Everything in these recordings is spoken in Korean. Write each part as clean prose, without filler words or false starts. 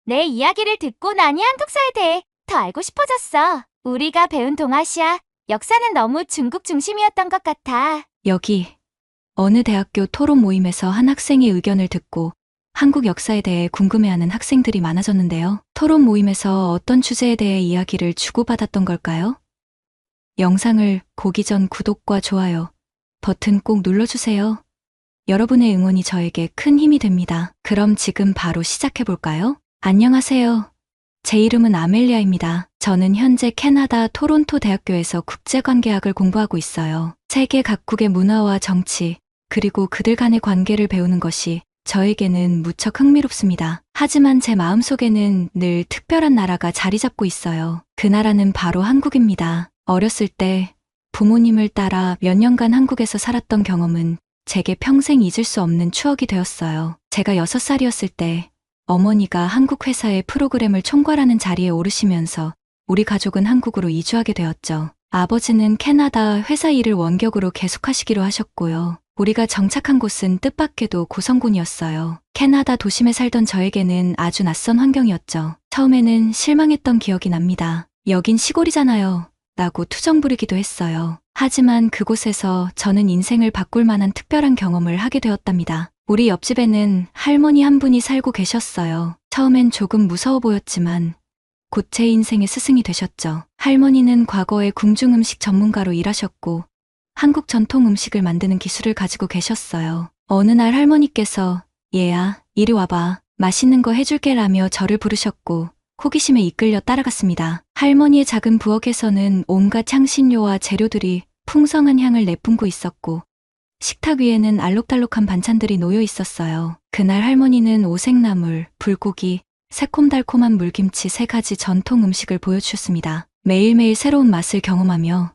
내 이야기를 듣고 나니 한국사에 대해 더 알고 싶어졌어. 우리가 배운 동아시아 역사는 너무 중국 중심이었던 것 같아. 여기 어느 대학교 토론 모임에서 한 학생의 의견을 듣고 한국 역사에 대해 궁금해하는 학생들이 많아졌는데요. 토론 모임에서 어떤 주제에 대해 이야기를 주고받았던 걸까요? 영상을 보기 전 구독과 좋아요 버튼 꼭 눌러주세요. 여러분의 응원이 저에게 큰 힘이 됩니다. 그럼 지금 바로 시작해볼까요? 안녕하세요. 제 이름은 아멜리아입니다. 저는 현재 캐나다 토론토 대학교에서 국제관계학을 공부하고 있어요. 세계 각국의 문화와 정치, 그리고 그들 간의 관계를 배우는 것이 저에게는 무척 흥미롭습니다. 하지만 제 마음속에는 늘 특별한 나라가 자리 잡고 있어요. 그 나라는 바로 한국입니다. 어렸을 때 부모님을 따라 몇 년간 한국에서 살았던 경험은 제게 평생 잊을 수 없는 추억이 되었어요. 제가 6살이었을 때 어머니가 한국 회사의 프로그램을 총괄하는 자리에 오르시면서 우리 가족은 한국으로 이주하게 되었죠. 아버지는 캐나다 회사 일을 원격으로 계속하시기로 하셨고요. 우리가 정착한 곳은 뜻밖에도 고성군이었어요. 캐나다 도심에 살던 저에게는 아주 낯선 환경이었죠. 처음에는 실망했던 기억이 납니다. 여긴 시골이잖아요. 라고 투정 부리기도 했어요. 하지만 그곳에서 저는 인생을 바꿀 만한 특별한 경험을 하게 되었답니다. 우리 옆집에는 할머니 한 분이 살고 계셨어요. 처음엔 조금 무서워 보였지만 곧 제 인생의 스승이 되셨죠. 할머니는 과거에 궁중 음식 전문가로 일하셨고 한국 전통 음식을 만드는 기술을 가지고 계셨어요. 어느 날 할머니께서 얘야, 이리 와봐. 맛있는 거 해줄게 라며 저를 부르셨고 호기심에 이끌려 따라갔습니다. 할머니의 작은 부엌에서는 온갖 향신료와 재료들이 풍성한 향을 내뿜고 있었고 식탁 위에는 알록달록한 반찬들이 놓여 있었어요. 그날 할머니는 오색나물, 불고기, 새콤달콤한 물김치 3가지 전통 음식을 보여주셨습니다. 매일매일 새로운 맛을 경험하며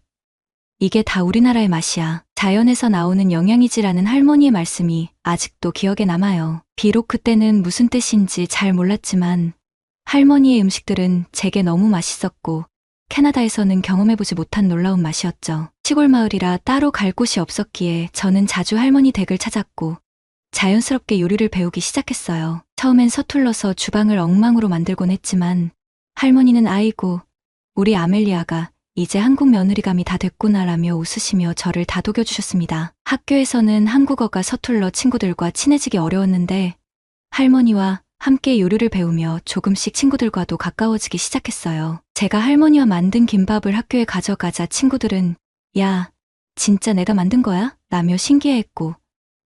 이게 다 우리나라의 맛이야. 자연에서 나오는 영양이지라는 할머니의 말씀이 아직도 기억에 남아요. 비록 그때는 무슨 뜻인지 잘 몰랐지만 할머니의 음식들은 제게 너무 맛있었고 캐나다에서는 경험해보지 못한 놀라운 맛이었죠. 시골 마을이라 따로 갈 곳이 없었기에 저는 자주 할머니 댁을 찾았고 자연스럽게 요리를 배우기 시작했어요. 처음엔 서툴러서 주방을 엉망으로 만들곤 했지만 할머니는 아이고, 우리 아멜리아가 이제 한국 며느리감이 다 됐구나라며 웃으시며 저를 다독여 주셨습니다. 학교에서는 한국어가 서툴러 친구들과 친해지기 어려웠는데 할머니와 함께 요리를 배우며 조금씩 친구들과도 가까워지기 시작했어요. 제가 할머니와 만든 김밥을 학교에 가져가자 친구들은 야, 진짜 내가 만든 거야? 라며 신기해했고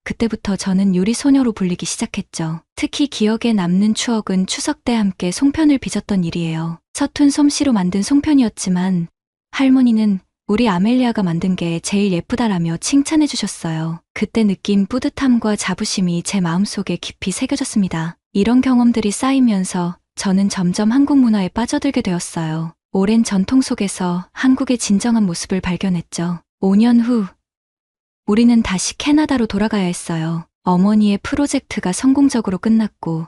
그때부터 저는 요리 소녀로 불리기 시작했죠. 특히 기억에 남는 추억은 추석 때 함께 송편을 빚었던 일이에요. 서툰 솜씨로 만든 송편이었지만 할머니는 우리 아멜리아가 만든 게 제일 예쁘다라며 칭찬해 주셨어요. 그때 느낀 뿌듯함과 자부심이 제 마음속에 깊이 새겨졌습니다. 이런 경험들이 쌓이면서 저는 점점 한국 문화에 빠져들게 되었어요. 오랜 전통 속에서 한국의 진정한 모습을 발견했죠. 5년 후, 우리는 다시 캐나다로 돌아가야 했어요. 어머니의 프로젝트가 성공적으로 끝났고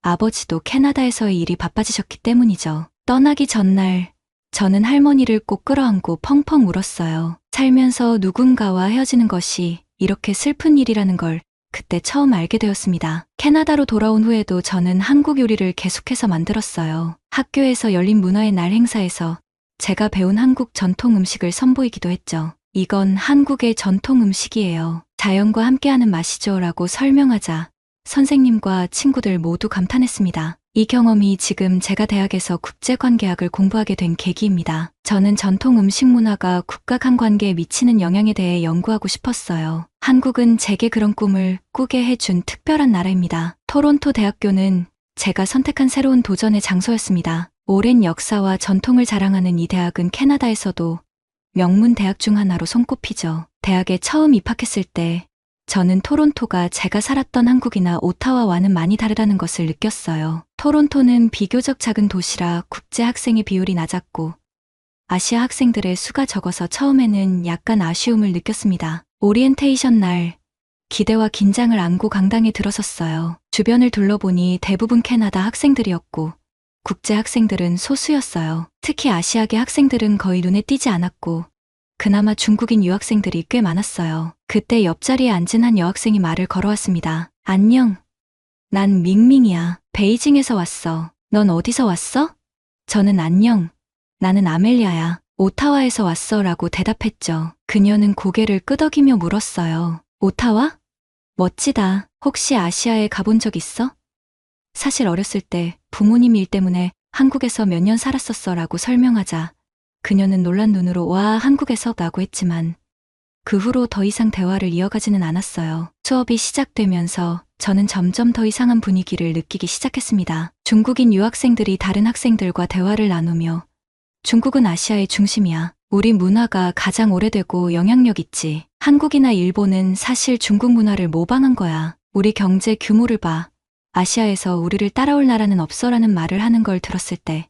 아버지도 캐나다에서의 일이 바빠지셨기 때문이죠. 떠나기 전날 저는 할머니를 꼭 끌어안고 펑펑 울었어요. 살면서 누군가와 헤어지는 것이 이렇게 슬픈 일이라는 걸 그때 처음 알게 되었습니다. 캐나다로 돌아온 후에도 저는 한국 요리를 계속해서 만들었어요. 학교에서 열린 문화의 날 행사에서 제가 배운 한국 전통 음식을 선보이기도 했죠. 이건 한국의 전통 음식이에요. 자연과 함께하는 맛이죠 라고 설명하자 선생님과 친구들 모두 감탄했습니다. 이 경험이 지금 제가 대학에서 국제관계학을 공부하게 된 계기입니다. 저는 전통 음식 문화가 국가 간 관계에 미치는 영향에 대해 연구하고 싶었어요. 한국은 제게 그런 꿈을 꾸게 해준 특별한 나라입니다. 토론토 대학교는 제가 선택한 새로운 도전의 장소였습니다. 오랜 역사와 전통을 자랑하는 이 대학은 캐나다에서도 명문 대학 중 하나로 손꼽히죠. 대학에 처음 입학했을 때 저는 토론토가 제가 살았던 한국이나 오타와와는 많이 다르다는 것을 느꼈어요. 토론토는 비교적 작은 도시라 국제 학생의 비율이 낮았고 아시아 학생들의 수가 적어서 처음에는 약간 아쉬움을 느꼈습니다. 오리엔테이션 날 기대와 긴장을 안고 강당에 들어섰어요. 주변을 둘러보니 대부분 캐나다 학생들이었고 국제 학생들은 소수였어요. 특히 아시아계 학생들은 거의 눈에 띄지 않았고 그나마 중국인 유학생들이 꽤 많았어요. 그때 옆자리에 앉은 한 여학생이 말을 걸어왔습니다. 안녕. 난 밍밍이야. 베이징에서 왔어. 넌 어디서 왔어? 저는 안녕. 나는 아멜리아야. 오타와에서 왔어 라고 대답했죠. 그녀는 고개를 끄덕이며 물었어요. 오타와? 멋지다. 혹시 아시아에 가본 적 있어? 사실 어렸을 때 부모님 일 때문에 한국에서 몇 년 살았었어 라고 설명하자 그녀는 놀란 눈으로 와 한국에서 라고 했지만 그 후로 더 이상 대화를 이어가지는 않았어요. 수업이 시작되면서 저는 점점 더 이상한 분위기를 느끼기 시작했습니다. 중국인 유학생들이 다른 학생들과 대화를 나누며 중국은 아시아의 중심이야. 우리 문화가 가장 오래되고 영향력 있지. 한국이나 일본은 사실 중국 문화를 모방한 거야. 우리 경제 규모를 봐. 아시아에서 우리를 따라올 나라는 없어라는 말을 하는 걸 들었을 때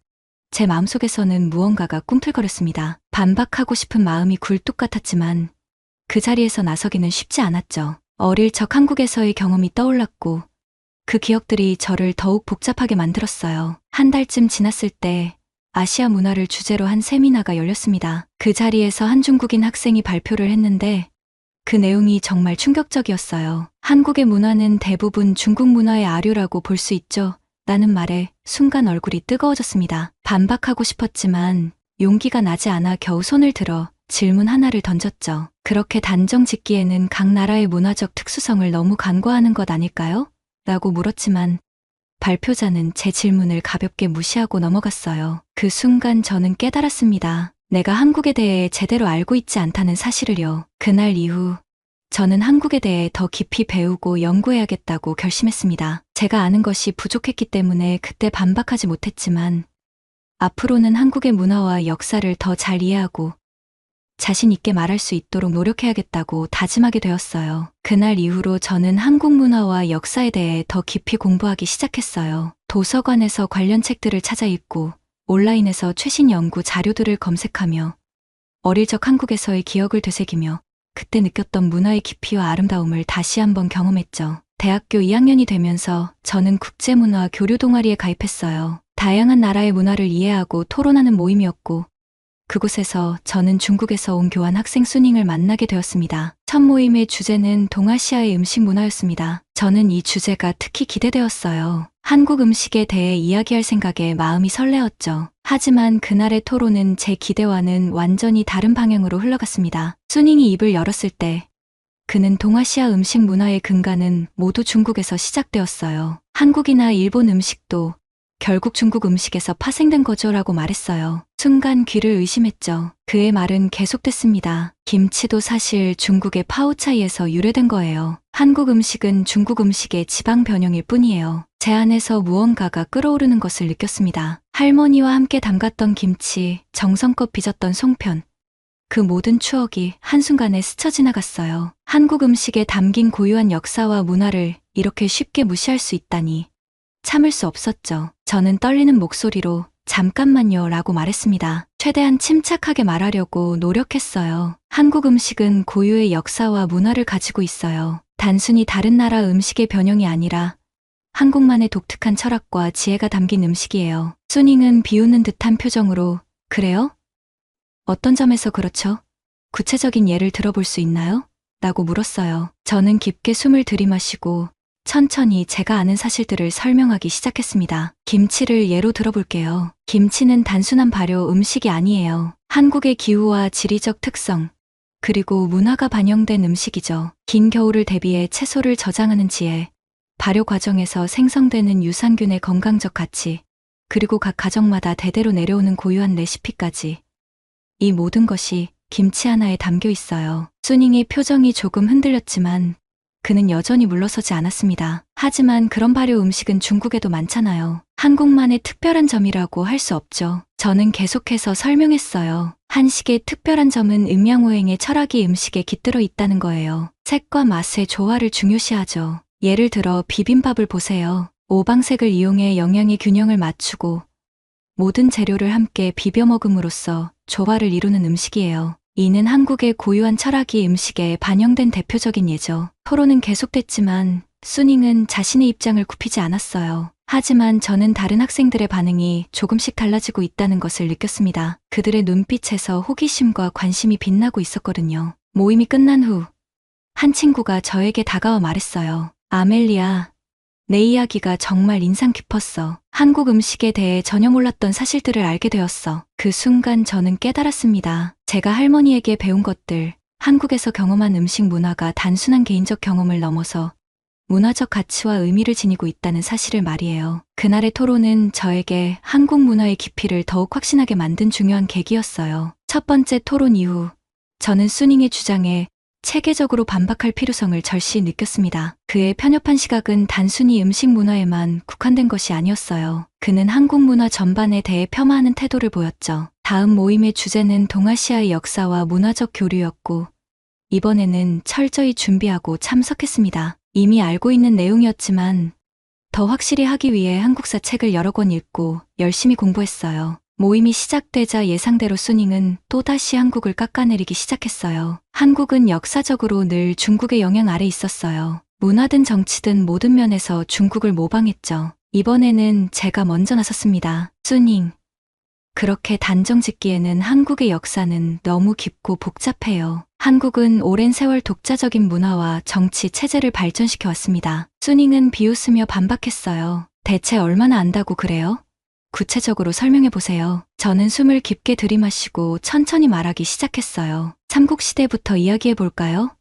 제 마음속에서는 무언가가 꿈틀거렸습니다. 반박하고 싶은 마음이 굴뚝 같았지만 그 자리에서 나서기는 쉽지 않았죠. 어릴 적 한국에서의 경험이 떠올랐고 그 기억들이 저를 더욱 복잡하게 만들었어요. 한 달쯤 지났을 때 아시아 문화를 주제로 한 세미나가 열렸습니다. 그 자리에서 한 중국인 학생이 발표를 했는데 그 내용이 정말 충격적이었어요. 한국의 문화는 대부분 중국 문화의 아류라고 볼 수 있죠. 라는 말에 순간 얼굴이 뜨거워졌습니다. 반박하고 싶었지만 용기가 나지 않아 겨우 손을 들어 질문 하나를 던졌죠. 그렇게 단정 짓기에는 각 나라의 문화적 특수성을 너무 간과하는 것 아닐까요? 라고 물었지만 발표자는 제 질문을 가볍게 무시하고 넘어갔어요. 그 순간 저는 깨달았습니다. 내가 한국에 대해 제대로 알고 있지 않다는 사실을요. 그날 이후 저는 한국에 대해 더 깊이 배우고 연구해야겠다고 결심했습니다. 제가 아는 것이 부족했기 때문에 그때 반박하지 못했지만 앞으로는 한국의 문화와 역사를 더 잘 이해하고 자신 있게 말할 수 있도록 노력해야겠다고 다짐하게 되었어요. 그날 이후로 저는 한국 문화와 역사에 대해 더 깊이 공부하기 시작했어요. 도서관에서 관련 책들을 찾아 읽고 온라인에서 최신 연구 자료들을 검색하며 어릴 적 한국에서의 기억을 되새기며 그때 느꼈던 문화의 깊이와 아름다움을 다시 한번 경험했죠. 대학교 2학년이 되면서 저는 국제문화 교류 동아리에 가입했어요. 다양한 나라의 문화를 이해하고 토론하는 모임이었고 그곳에서 저는 중국에서 온 교환 학생 수닝을 만나게 되었습니다. 첫 모임의 주제는 동아시아의 음식 문화였습니다. 저는 이 주제가 특히 기대되었어요. 한국 음식에 대해 이야기할 생각에 마음이 설레었죠. 하지만 그날의 토론은 제 기대와는 완전히 다른 방향으로 흘러갔습니다. 수닝이 입을 열었을 때 그는 동아시아 음식 문화의 근간은 모두 중국에서 시작되었어요. 한국이나 일본 음식도 결국 중국 음식에서 파생된 거죠라고 말했어요. 순간 귀를 의심했죠. 그의 말은 계속됐습니다. 김치도 사실 중국의 파오차이에서 유래된 거예요. 한국 음식은 중국 음식의 지방 변형일 뿐이에요. 제 안에서 무언가가 끓어오르는 것을 느꼈습니다. 할머니와 함께 담갔던 김치, 정성껏 빚었던 송편. 그 모든 추억이 한순간에 스쳐 지나갔어요. 한국 음식에 담긴 고유한 역사와 문화를 이렇게 쉽게 무시할 수 있다니. 참을 수 없었죠. 저는 떨리는 목소리로 잠깐만요 라고 말했습니다. 최대한 침착하게 말하려고 노력했어요. 한국 음식은 고유의 역사와 문화를 가지고 있어요. 단순히 다른 나라 음식의 변형이 아니라 한국만의 독특한 철학과 지혜가 담긴 음식이에요. 수닝은 비웃는 듯한 표정으로 그래요? 어떤 점에서 그렇죠? 구체적인 예를 들어볼 수 있나요? 라고 물었어요. 저는 깊게 숨을 들이마시고 천천히 제가 아는 사실들을 설명하기 시작했습니다. 김치를 예로 들어볼게요. 김치는 단순한 발효 음식이 아니에요. 한국의 기후와 지리적 특성, 그리고 문화가 반영된 음식이죠. 긴 겨울을 대비해 채소를 저장하는 지혜, 발효 과정에서 생성되는 유산균의 건강적 가치, 그리고 각 가정마다 대대로 내려오는 고유한 레시피까지. 이 모든 것이 김치 하나에 담겨 있어요. 수닝의 표정이 조금 흔들렸지만 그는 여전히 물러서지 않았습니다. 하지만 그런 발효 음식은 중국에도 많잖아요. 한국만의 특별한 점이라고 할 수 없죠. 저는 계속해서 설명했어요. 한식의 특별한 점은 음양오행의 철학이 음식에 깃들어 있다는 거예요. 색과 맛의 조화를 중요시하죠. 예를 들어 비빔밥을 보세요. 오방색을 이용해 영양의 균형을 맞추고 모든 재료를 함께 비벼 먹음으로써 조화를 이루는 음식이에요. 이는 한국의 고유한 철학이 음식에 반영된 대표적인 예죠. 토론은 계속됐지만 수닝은 자신의 입장을 굽히지 않았어요. 하지만 저는 다른 학생들의 반응이 조금씩 달라지고 있다는 것을 느꼈습니다. 그들의 눈빛에서 호기심과 관심이 빛나고 있었거든요. 모임이 끝난 후 한 친구가 저에게 다가와 말했어요. 아멜리아, 내 이야기가 정말 인상 깊었어. 한국 음식에 대해 전혀 몰랐던 사실들을 알게 되었어. 그 순간 저는 깨달았습니다. 제가 할머니에게 배운 것들, 한국에서 경험한 음식 문화가 단순한 개인적 경험을 넘어서 문화적 가치와 의미를 지니고 있다는 사실을 말이에요. 그날의 토론은 저에게 한국 문화의 깊이를 더욱 확신하게 만든 중요한 계기였어요. 첫 번째 토론 이후 저는 수닝의 주장에 체계적으로 반박할 필요성을 절실히 느꼈습니다. 그의 편협한 시각은 단순히 음식 문화에만 국한된 것이 아니었어요. 그는 한국 문화 전반에 대해 폄하하는 태도를 보였죠. 다음 모임의 주제는 동아시아의 역사와 문화적 교류였고, 이번에는 철저히 준비하고 참석했습니다. 이미 알고 있는 내용이었지만 더 확실히 하기 위해 한국사 책을 여러 권 읽고 열심히 공부했어요. 모임이 시작되자 예상대로 수닝은 또다시 한국을 깎아내리기 시작했어요. 한국은 역사적으로 늘 중국의 영향 아래 있었어요. 문화든 정치든 모든 면에서 중국을 모방했죠. 이번에는 제가 먼저 나섰습니다. 수닝, 그렇게 단정 짓기에는 한국의 역사는 너무 깊고 복잡해요. 한국은 오랜 세월 독자적인 문화와 정치 체제를 발전시켜 왔습니다. 수닝은 비웃으며 반박했어요. 대체 얼마나 안다고 그래요? 구체적으로 설명해 보세요. 저는 숨을 깊게 들이마시고 천천히 말하기 시작했어요. 삼국시대부터 이야기해 볼까요?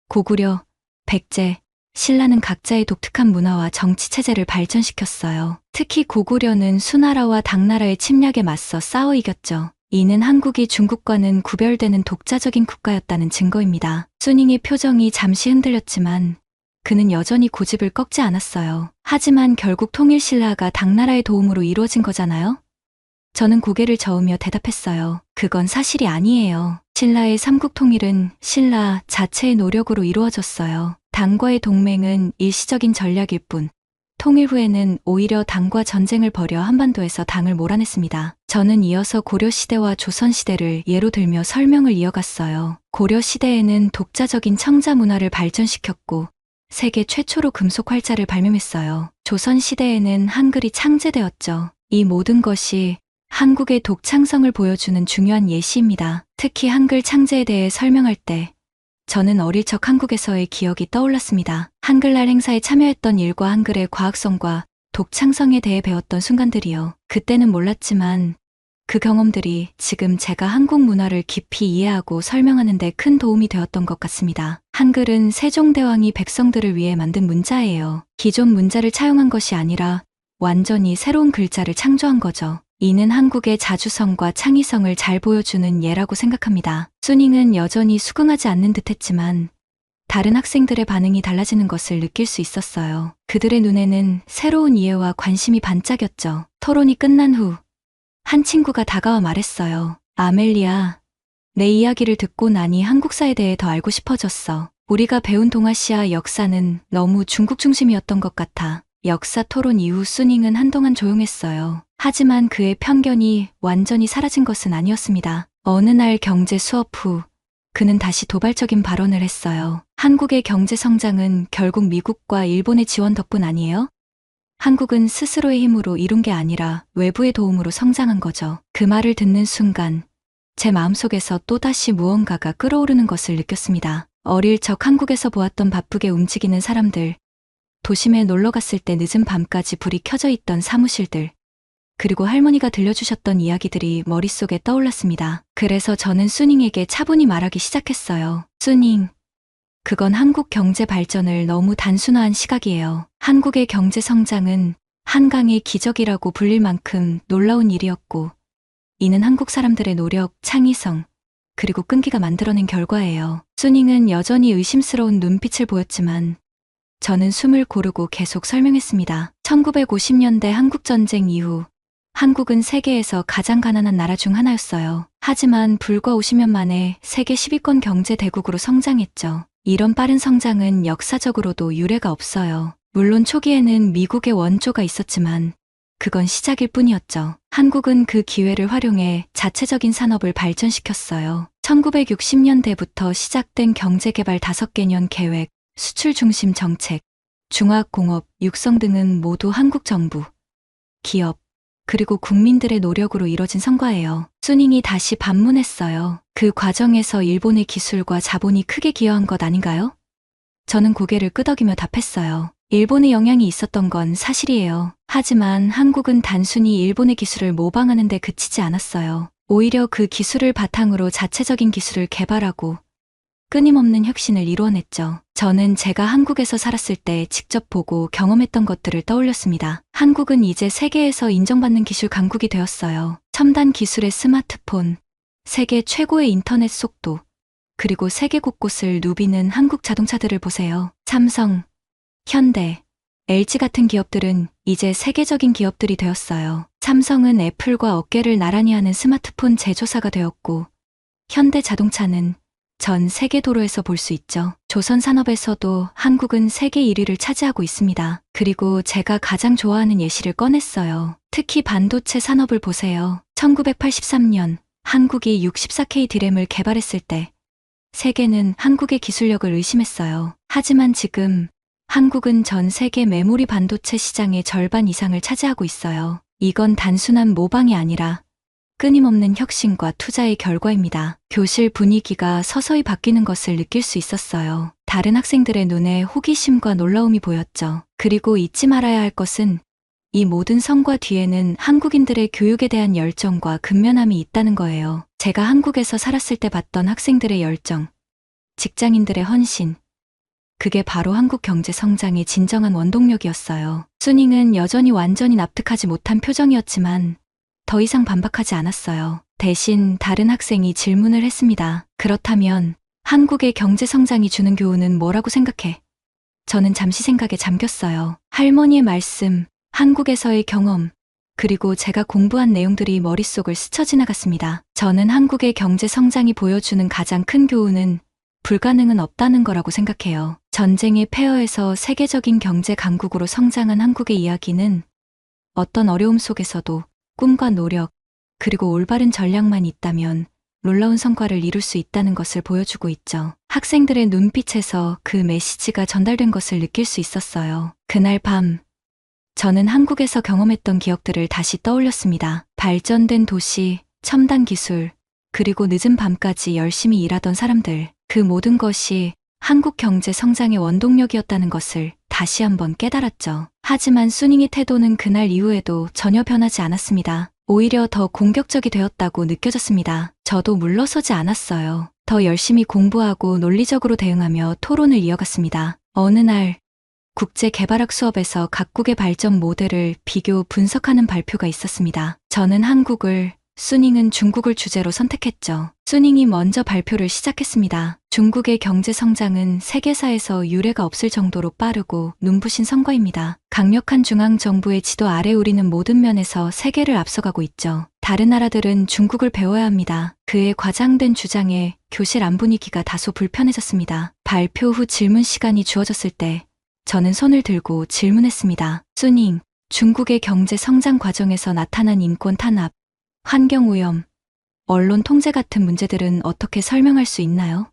고구려, 백제, 신라는 각자의 독특한 문화와 정치 체제를 발전시켰어요. 특히 고구려는 수나라와 당나라의 침략에 맞서 싸워 이겼죠. 이는 한국이 중국과는 구별되는 독자적인 국가였다는 증거입니다. 수닝의 표정이 잠시 흔들렸지만 그는 여전히 고집을 꺾지 않았어요. 하지만 결국 통일신라가 당나라의 도움으로 이루어진 거잖아요? 저는 고개를 저으며 대답했어요. 그건 사실이 아니에요. 신라의 삼국통일은 신라 자체의 노력으로 이루어졌어요. 당과의 동맹은 일시적인 전략일 뿐, 통일 후에는 오히려 당과 전쟁을 벌여 한반도에서 당을 몰아냈습니다. 저는 이어서 고려시대와 조선시대를 예로 들며 설명을 이어갔어요. 고려시대에는 독자적인 청자 문화를 발전시켰고, 세계 최초로 금속 활자를 발명했어요. 조선시대에는 한글이 창제되었죠. 이 모든 것이 한국의 독창성을 보여주는 중요한 예시입니다. 특히 한글 창제에 대해 설명할 때 저는 어릴 적 한국에서의 기억이 떠올랐습니다. 한글날 행사에 참여했던 일과 한글의 과학성과 독창성에 대해 배웠던 순간들이요. 그때는 몰랐지만 그 경험들이 지금 제가 한국 문화를 깊이 이해하고 설명하는 데 큰 도움이 되었던 것 같습니다. 한글은 세종대왕이 백성들을 위해 만든 문자예요. 기존 문자를 차용한 것이 아니라 완전히 새로운 글자를 창조한 거죠. 이는 한국의 자주성과 창의성을 잘 보여주는 예라고 생각합니다. 수닝은 여전히 수긍하지 않는 듯했지만 다른 학생들의 반응이 달라지는 것을 느낄 수 있었어요. 그들의 눈에는 새로운 이해와 관심이 반짝였죠. 토론이 끝난 후 한 친구가 다가와 말했어요. 아멜리아, 내 이야기를 듣고 나니 한국사에 대해 더 알고 싶어졌어. 우리가 배운 동아시아 역사는 너무 중국 중심이었던 것 같아. 역사 토론 이후 수닝은 한동안 조용했어요. 하지만 그의 편견이 완전히 사라진 것은 아니었습니다. 어느 날 경제 수업 후 그는 다시 도발적인 발언을 했어요. 한국의 경제 성장은 결국 미국과 일본의 지원 덕분 아니에요? 한국은 스스로의 힘으로 이룬 게 아니라 외부의 도움으로 성장한 거죠. 그 말을 듣는 순간 제 마음속에서 또다시 무언가가 끓어오르는 것을 느꼈습니다. 어릴 적 한국에서 보았던 바쁘게 움직이는 사람들, 도심에 놀러 갔을 때 늦은 밤까지 불이 켜져 있던 사무실들, 그리고 할머니가 들려주셨던 이야기들이 머릿속에 떠올랐습니다. 그래서 저는 수닝에게 차분히 말하기 시작했어요. 수닝, 그건 한국 경제 발전을 너무 단순화한 시각이에요. 한국의 경제 성장은 한강의 기적이라고 불릴 만큼 놀라운 일이었고, 이는 한국 사람들의 노력, 창의성, 그리고 끈기가 만들어낸 결과예요. 수닝은 여전히 의심스러운 눈빛을 보였지만 저는 숨을 고르고 계속 설명했습니다. 1950년대 한국전쟁 이후 한국은 세계에서 가장 가난한 나라 중 하나였어요. 하지만 불과 50년 만에 세계 10위권 경제 대국으로 성장했죠. 이런 빠른 성장은 역사적으로도 유례가 없어요. 물론 초기에는 미국의 원조가 있었지만 그건 시작일 뿐이었죠. 한국은 그 기회를 활용해 자체적인 산업을 발전시켰어요. 1960년대부터 시작된 경제개발 5개년 계획, 수출 중심 정책, 중화공업 육성 등은 모두 한국 정부, 기업, 그리고 국민들의 노력으로 이뤄진 성과예요. 수닝이 다시 반문했어요. 그 과정에서 일본의 기술과 자본이 크게 기여한 것 아닌가요? 저는 고개를 끄덕이며 답했어요. 일본의 영향이 있었던 건 사실이에요. 하지만 한국은 단순히 일본의 기술을 모방하는 데 그치지 않았어요. 오히려 그 기술을 바탕으로 자체적인 기술을 개발하고 끊임없는 혁신을 이루어냈죠. 저는 제가 한국에서 살았을 때 직접 보고 경험했던 것들을 떠올렸습니다. 한국은 이제 세계에서 인정받는 기술 강국이 되었어요. 첨단 기술의 스마트폰, 세계 최고의 인터넷 속도, 그리고 세계 곳곳을 누비는 한국 자동차들을 보세요. 삼성, 현대, LG 같은 기업들은 이제 세계적인 기업들이 되었어요. 삼성은 애플과 어깨를 나란히 하는 스마트폰 제조사가 되었고, 현대 자동차는 전 세계 도로에서 볼 수 있죠. 조선 산업에서도 한국은 세계 1위를 차지하고 있습니다. 그리고 제가 가장 좋아하는 예시를 꺼냈어요. 특히 반도체 산업을 보세요. 1983년 한국이 64K 디램을 개발했을 때 세계는 한국의 기술력을 의심했어요. 하지만 지금 한국은 전 세계 메모리 반도체 시장의 절반 이상을 차지하고 있어요. 이건 단순한 모방이 아니라 끊임없는 혁신과 투자의 결과입니다. 교실 분위기가 서서히 바뀌는 것을 느낄 수 있었어요. 다른 학생들의 눈에 호기심과 놀라움이 보였죠. 그리고 잊지 말아야 할 것은 이 모든 성과 뒤에는 한국인들의 교육에 대한 열정과 근면함이 있다는 거예요. 제가 한국에서 살았을 때 봤던 학생들의 열정, 직장인들의 헌신, 그게 바로 한국 경제 성장의 진정한 원동력이었어요. 수닝은 여전히 완전히 납득하지 못한 표정이었지만 더 이상 반박하지 않았어요. 대신 다른 학생이 질문을 했습니다. 그렇다면 한국의 경제 성장이 주는 교훈은 뭐라고 생각해? 저는 잠시 생각에 잠겼어요. 할머니의 말씀, 한국에서의 경험, 그리고 제가 공부한 내용들이 머릿속을 스쳐 지나갔습니다. 저는 한국의 경제 성장이 보여주는 가장 큰 교훈은 불가능은 없다는 거라고 생각해요. 전쟁의 폐허에서 세계적인 경제 강국으로 성장한 한국의 이야기는 어떤 어려움 속에서도 꿈과 노력, 그리고 올바른 전략만 있다면 놀라운 성과를 이룰 수 있다는 것을 보여주고 있죠. 학생들의 눈빛에서 그 메시지가 전달된 것을 느낄 수 있었어요. 그날 밤, 저는 한국에서 경험했던 기억들을 다시 떠올렸습니다. 발전된 도시, 첨단 기술, 그리고 늦은 밤까지 열심히 일하던 사람들, 그 모든 것이 한국 경제 성장의 원동력이었다는 것을 다시 한번 깨달았죠. 하지만 수닝의 태도는 그날 이후에도 전혀 변하지 않았습니다. 오히려 더 공격적이 되었다고 느껴졌습니다. 저도 물러서지 않았어요. 더 열심히 공부하고 논리적으로 대응하며 토론을 이어갔습니다. 어느 날 국제개발학 수업에서 각국의 발전 모델을 비교 분석하는 발표가 있었습니다. 저는 한국을, 수닝은 중국을 주제로 선택했죠. 수닝이 먼저 발표를 시작했습니다. 중국의 경제 성장은 세계사에서 유례가 없을 정도로 빠르고 눈부신 성과입니다. 강력한 중앙정부의 지도 아래 우리는 모든 면에서 세계를 앞서가고 있죠. 다른 나라들은 중국을 배워야 합니다. 그의 과장된 주장에 교실 안 분위기가 다소 불편해졌습니다. 발표 후 질문 시간이 주어졌을 때 저는 손을 들고 질문했습니다. 수닝, 중국의 경제 성장 과정에서 나타난 인권 탄압, 환경 오염, 언론 통제 같은 문제들은 어떻게 설명할 수 있나요?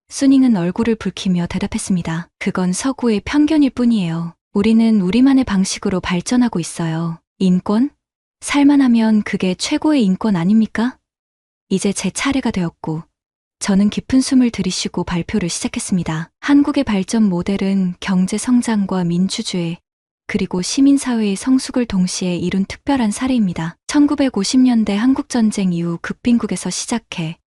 수닝은 얼굴을 붉히며 대답했습니다. 그건 서구의 편견일 뿐이에요. 우리는 우리만의 방식으로 발전하고 있어요. 인권? 살만하면 그게 최고의 인권 아닙니까? 이제 제 차례가 되었고, 저는 깊은 숨을 들이쉬고 발표를 시작했습니다. 한국의 발전 모델은 경제 성장과 민주주의, 그리고 시민사회의 성숙을 동시에 이룬 특별한 사례입니다. 1950년대 한국전쟁 이후 극빈국에서 시작해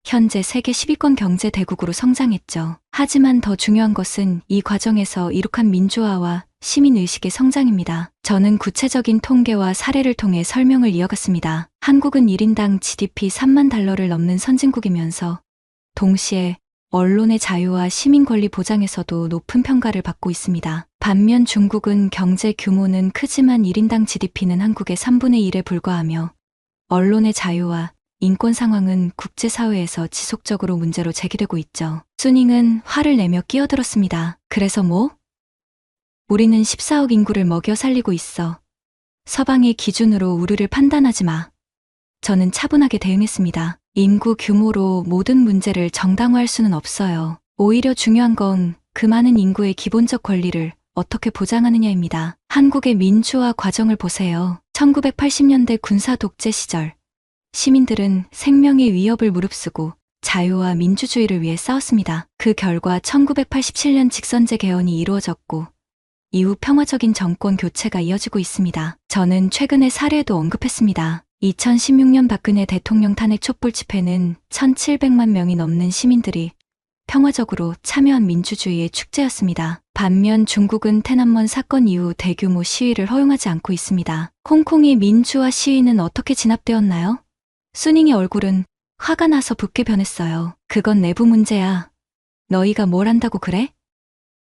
현재 세계 10위권 경제 대국으로 성장했죠. 하지만 더 중요한 것은 이 과정에서 이룩한 민주화와 시민의식의 성장입니다. 저는 구체적인 통계와 사례를 통해 설명을 이어갔습니다. 한국은 1인당 GDP 3만 달러를 넘는 선진국이면서 동시에 언론의 자유와 시민 권리 보장에서도 높은 평가를 받고 있습니다. 반면 중국은 경제 규모는 크지만 1인당 GDP는 한국의 3분의 1에 불과하며 언론의 자유와 인권 상황은 국제사회에서 지속적으로 문제로 제기되고 있죠. 수닝은 화를 내며 끼어들었습니다. 그래서 뭐? 우리는 14억 인구를 먹여 살리고 있어. 서방의 기준으로 우리를 판단하지 마. 저는 차분하게 대응했습니다. 인구 규모로 모든 문제를 정당화할 수는 없어요. 오히려 중요한 건 그 많은 인구의 기본적 권리를 어떻게 보장하느냐입니다. 한국의 민주화 과정을 보세요. 1980년대 군사 독재 시절 시민들은 생명의 위협을 무릅쓰고 자유와 민주주의를 위해 싸웠습니다. 그 결과 1987년 직선제 개헌이 이루어졌고 이후 평화적인 정권 교체가 이어지고 있습니다. 저는 최근에 사례도 언급했습니다. 2016년 박근혜 대통령 탄핵 촛불 집회는 1,700만 명이 넘는 시민들이 평화적으로 참여한 민주주의의 축제였습니다. 반면 중국은天安門 사건 이후 대규모 시위를 허용하지 않고 있습니다. 홍콩의 민주화 시위는 어떻게 진압되었나요? 수닝의 얼굴은 화가 나서 붓게 변했어요. 그건 내부 문제야. 너희가 뭘 한다고 그래?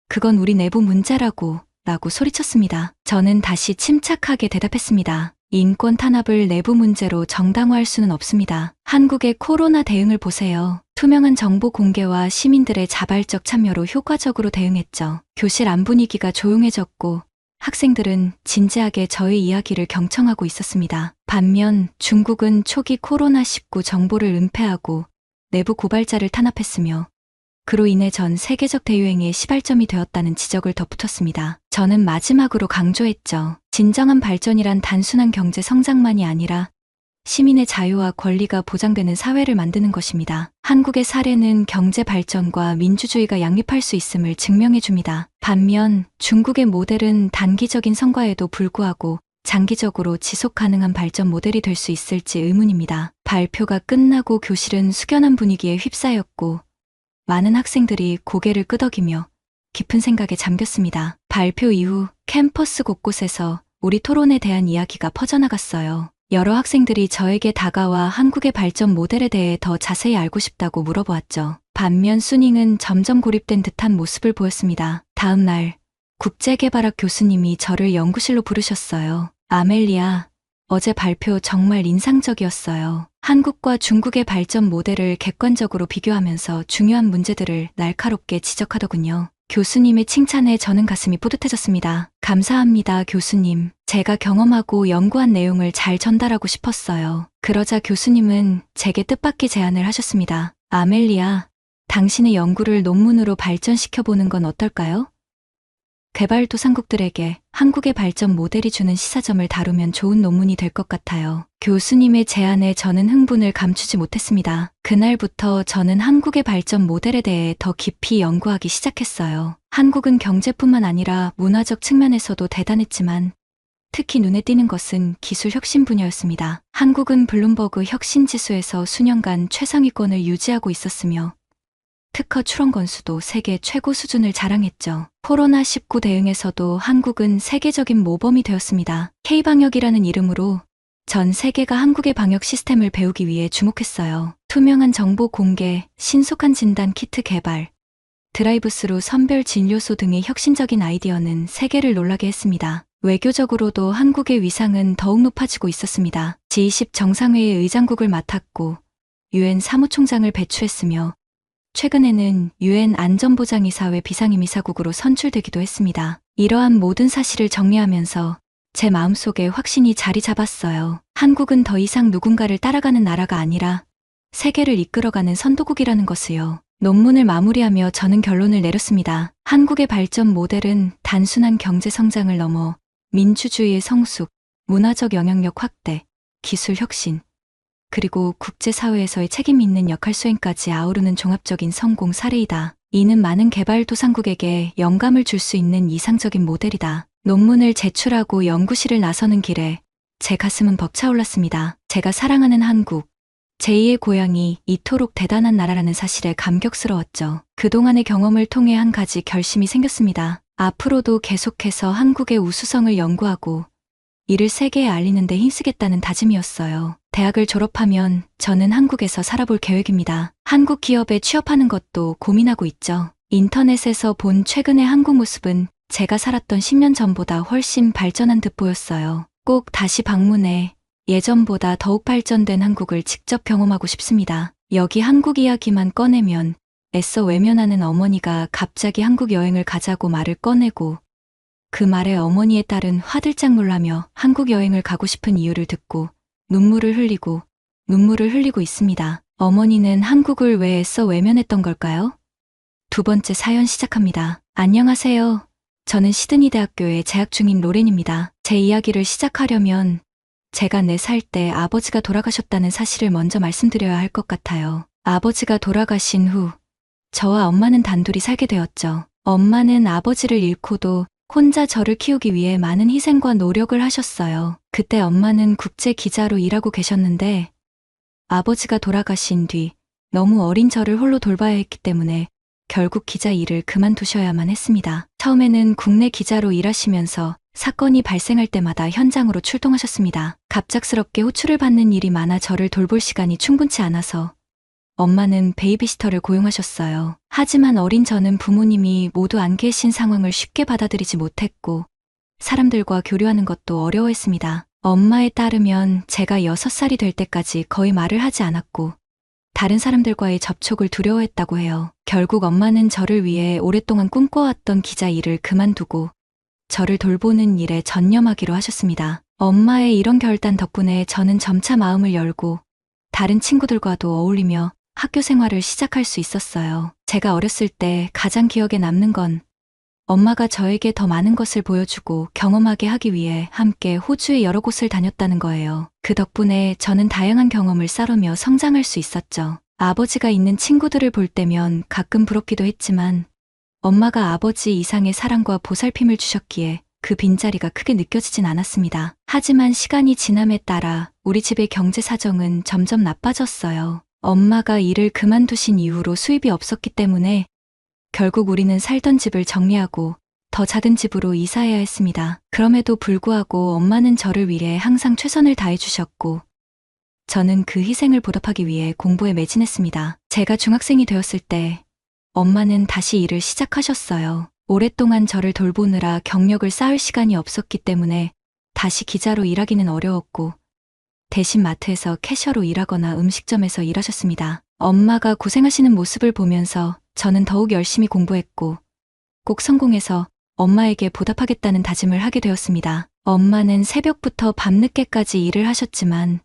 그건 우리 내부 문제라고 라고 소리쳤습니다. 저는 다시 침착하게 대답했습니다. 인권 탄압을 내부 문제로 정당화할 수는 없습니다. 한국의 코로나 대응을 보세요. 투명한 정보 공개와 시민들의 자발적 참여로 효과적으로 대응했죠. 교실 안 분위기가 조용해졌고 학생들은 진지하게 저의 이야기를 경청하고 있었습니다. 반면 중국은 초기 코로나19 정보를 은폐하고 내부 고발자를 탄압했으며 그로 인해 전 세계적 대유행의 시발점이 되었다는 지적을 덧붙였습니다. 저는 마지막으로 강조했죠. 진정한 발전이란 단순한 경제 성장만이 아니라 시민의 자유와 권리가 보장되는 사회를 만드는 것입니다. 한국의 사례는 경제 발전과 민주주의가 양립할 수 있음을 증명해 줍니다. 반면 중국의 모델은 단기적인 성과에도 불구하고 장기적으로 지속 가능한 발전 모델이 될 수 있을지 의문입니다. 발표가 끝나고 교실은 숙연한 분위기에 휩싸였고 많은 학생들이 고개를 끄덕이며 깊은 생각에 잠겼습니다. 발표 이후 캠퍼스 곳곳에서 우리 토론에 대한 이야기가 퍼져나갔어요. 여러 학생들이 저에게 다가와 한국의 발전 모델에 대해 더 자세히 알고 싶다고 물어보았죠. 반면 수닝은 점점 고립된 듯한 모습을 보였습니다. 다음 날 국제개발학 교수님이 저를 연구실로 부르셨어요. 아멜리아, 어제 발표 정말 인상적이었어요. 한국과 중국의 발전 모델을 객관적으로 비교하면서 중요한 문제들을 날카롭게 지적하더군요. 교수님의 칭찬에 저는 가슴이 뿌듯해졌습니다. 감사합니다, 교수님. 제가 경험하고 연구한 내용을 잘 전달하고 싶었어요. 그러자 교수님은 제게 뜻밖의 제안을 하셨습니다. 아멜리아, 당신의 연구를 논문으로 발전시켜보는 건 어떨까요? 개발도상국들에게 한국의 발전 모델이 주는 시사점을 다루면 좋은 논문이 될 것 같아요. 교수님의 제안에 저는 흥분을 감추지 못했습니다. 그날부터 저는 한국의 발전 모델에 대해 더 깊이 연구하기 시작했어요. 한국은 경제뿐만 아니라 문화적 측면에서도 대단했지만 특히 눈에 띄는 것은 기술 혁신 분야였습니다. 한국은 블룸버그 혁신지수에서 수년간 최상위권을 유지하고 있었으며 특허 출원 건수도 세계 최고 수준을 자랑했죠. 코로나19 대응에서도 한국은 세계적인 모범이 되었습니다. K방역이라는 이름으로 전 세계가 한국의 방역 시스템을 배우기 위해 주목했어요. 투명한 정보 공개, 신속한 진단 키트 개발, 드라이브스루 선별 진료소 등의 혁신적인 아이디어는 세계를 놀라게 했습니다. 외교적으로도 한국의 위상은 더욱 높아지고 있었습니다. G20 정상회의 의장국을 맡았고 UN 사무총장을 배출했으며 최근에는 UN 안전보장이사회 비상임이사국으로 선출되기도 했습니다. 이러한 모든 사실을 정리하면서 제 마음속에 확신이 자리 잡았어요. 한국은 더 이상 누군가를 따라가는 나라가 아니라 세계를 이끌어가는 선도국이라는 것을요. 논문을 마무리하며 저는 결론을 내렸습니다. 한국의 발전 모델은 단순한 경제 성장을 넘어 민주주의의 성숙, 문화적 영향력 확대, 기술 혁신, 그리고 국제사회에서의 책임 있는 역할 수행까지 아우르는 종합적인 성공 사례이다. 이는 많은 개발도상국에게 영감을 줄 수 있는 이상적인 모델이다. 논문을 제출하고 연구실을 나서는 길에 제 가슴은 벅차올랐습니다. 제가 사랑하는 한국, 제2의 고향이 이토록 대단한 나라라는 사실에 감격스러웠죠. 그동안의 경험을 통해 한 가지 결심이 생겼습니다. 앞으로도 계속해서 한국의 우수성을 연구하고 이를 세계에 알리는 데 힘쓰겠다는 다짐이었어요. 대학을 졸업하면 저는 한국에서 살아볼 계획입니다. 한국 기업에 취업하는 것도 고민하고 있죠. 인터넷에서 본 최근의 한국 모습은 제가 살았던 10년 전보다 훨씬 발전한 듯 보였어요. 꼭 다시 방문해 예전보다 더욱 발전된 한국을 직접 경험하고 싶습니다. 여기 한국 이야기만 꺼내면 애써 외면하는 어머니가 갑자기 한국 여행을 가자고 말을 꺼내고 그 말에 어머니의 딸은 화들짝 놀라며 한국 여행을 가고 싶은 이유를 듣고 눈물을 흘리고 있습니다. 어머니는 한국을 왜 애써 외면했던 걸까요? 두 번째 사연 시작합니다. 안녕하세요. 저는 시드니 대학교에 재학 중인 로렌입니다. 제 이야기를 시작하려면 제가 4살 때 아버지가 돌아가셨다는 사실을 먼저 말씀드려야 할 것 같아요. 아버지가 돌아가신 후 저와 엄마는 단둘이 살게 되었죠. 엄마는 아버지를 잃고도 혼자 저를 키우기 위해 많은 희생과 노력을 하셨어요. 그때 엄마는 국제 기자로 일하고 계셨는데 아버지가 돌아가신 뒤 너무 어린 저를 홀로 돌봐야 했기 때문에 결국 기자 일을 그만두셔야만 했습니다. 처음에는 국내 기자로 일하시면서 사건이 발생할 때마다 현장으로 출동하셨습니다. 갑작스럽게 호출을 받는 일이 많아 저를 돌볼 시간이 충분치 않아서 엄마는 베이비시터를 고용하셨어요. 하지만 어린 저는 부모님이 모두 안 계신 상황을 쉽게 받아들이지 못했고 사람들과 교류하는 것도 어려워했습니다. 엄마에 따르면 제가 6살이 될 때까지 거의 말을 하지 않았고 다른 사람들과의 접촉을 두려워했다고 해요. 결국 엄마는 저를 위해 오랫동안 꿈꿔왔던 기자 일을 그만두고 저를 돌보는 일에 전념하기로 하셨습니다. 엄마의 이런 결단 덕분에 저는 점차 마음을 열고 다른 친구들과도 어울리며 학교 생활을 시작할 수 있었어요. 제가 어렸을 때 가장 기억에 남는 건 엄마가 저에게 더 많은 것을 보여주고 경험하게 하기 위해 함께 호주의 여러 곳을 다녔다는 거예요. 그 덕분에 저는 다양한 경험을 쌓으며 성장할 수 있었죠. 아버지가 있는 친구들을 볼 때면 가끔 부럽기도 했지만 엄마가 아버지 이상의 사랑과 보살핌을 주셨기에 그 빈자리가 크게 느껴지진 않았습니다. 하지만 시간이 지남에 따라 우리 집의 경제 사정은 점점 나빠졌어요. 엄마가 일을 그만두신 이후로 수입이 없었기 때문에 결국 우리는 살던 집을 정리하고 더 작은 집으로 이사해야 했습니다. 그럼에도 불구하고 엄마는 저를 위해 항상 최선을 다해주셨고 저는 그 희생을 보답하기 위해 공부에 매진했습니다. 제가 중학생이 되었을 때 엄마는 다시 일을 시작하셨어요. 오랫동안 저를 돌보느라 경력을 쌓을 시간이 없었기 때문에 다시 기자로 일하기는 어려웠고 대신 마트에서 캐셔로 일하거나 음식점에서 일하셨습니다. 엄마가 고생하시는 모습을 보면서 저는 더욱 열심히 공부했고 꼭 성공해서 엄마에게 보답하겠다는 다짐을 하게 되었습니다. 엄마는 새벽부터 밤늦게까지 일을 하셨지만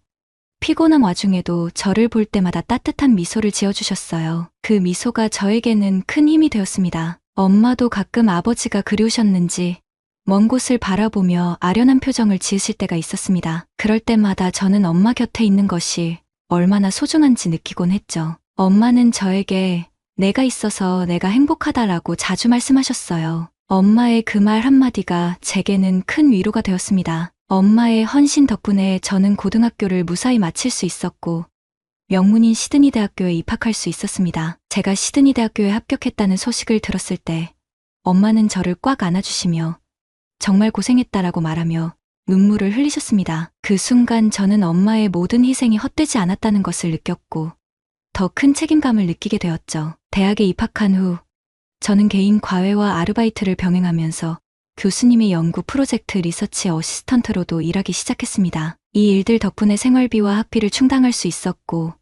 피곤한 와중에도 저를 볼 때마다 따뜻한 미소를 지어주셨어요. 그 미소가 저에게는 큰 힘이 되었습니다. 엄마도 가끔 아버지가 그리우셨는지 먼 곳을 바라보며 아련한 표정을 지으실 때가 있었습니다. 그럴 때마다 저는 엄마 곁에 있는 것이 얼마나 소중한지 느끼곤 했죠. 엄마는 저에게 내가 있어서 내가 행복하다라고 자주 말씀하셨어요. 엄마의 그 말 한마디가 제게는 큰 위로가 되었습니다. 엄마의 헌신 덕분에 저는 고등학교를 무사히 마칠 수 있었고 명문인 시드니 대학교에 입학할 수 있었습니다. 제가 시드니 대학교에 합격했다는 소식을 들었을 때 엄마는 저를 꽉 안아주시며 정말 고생했다라고 말하며 눈물을 흘리셨습니다. 그 순간 저는 엄마의 모든 희생이 헛되지 않았다는 것을 느꼈고 더 큰 책임감을 느끼게 되었죠. 대학에 입학한 후 저는 개인 과외와 아르바이트를 병행하면서 교수님의 연구 프로젝트 리서치 어시스턴트로도 일하기 시작했습니다. 이 일들 덕분에 생활비와 학비를 충당할 수 있었고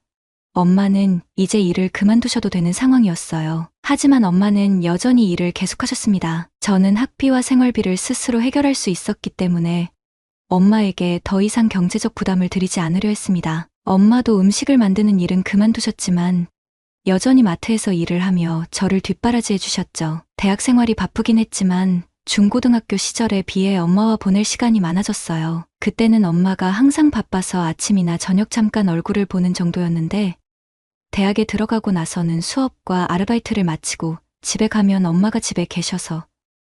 엄마는 이제 일을 그만두셔도 되는 상황이었어요. 하지만 엄마는 여전히 일을 계속하셨습니다. 저는 학비와 생활비를 스스로 해결할 수 있었기 때문에 엄마에게 더 이상 경제적 부담을 드리지 않으려 했습니다. 엄마도 음식을 만드는 일은 그만두셨지만 여전히 마트에서 일을 하며 저를 뒷바라지해 주셨죠. 대학 생활이 바쁘긴 했지만 중고등학교 시절에 비해 엄마와 보낼 시간이 많아졌어요. 그때는 엄마가 항상 바빠서 아침이나 저녁 잠깐 얼굴을 보는 정도였는데 대학에 들어가고 나서는 수업과 아르바이트를 마치고 집에 가면 엄마가 집에 계셔서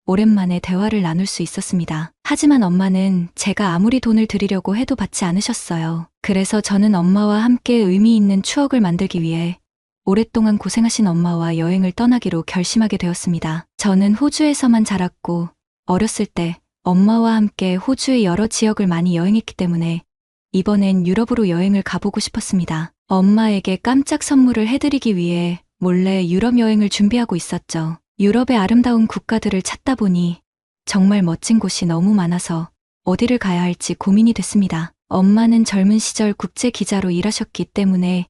오랜만에 대화를 나눌 수 있었습니다. 하지만 엄마는 제가 아무리 돈을 드리려고 해도 받지 않으셨어요. 그래서 저는 엄마와 함께 의미 있는 추억을 만들기 위해 오랫동안 고생하신 엄마와 여행을 떠나기로 결심하게 되었습니다. 저는 호주에서만 자랐고 어렸을 때 엄마와 함께 호주의 여러 지역을 많이 여행했기 때문에 이번엔 유럽으로 여행을 가보고 싶었습니다. 엄마에게 깜짝 선물을 해드리기 위해 몰래 유럽 여행을 준비하고 있었죠. 유럽의 아름다운 국가들을 찾다 보니 정말 멋진 곳이 너무 많아서 어디를 가야 할지 고민이 됐습니다. 엄마는 젊은 시절 국제 기자로 일하셨기 때문에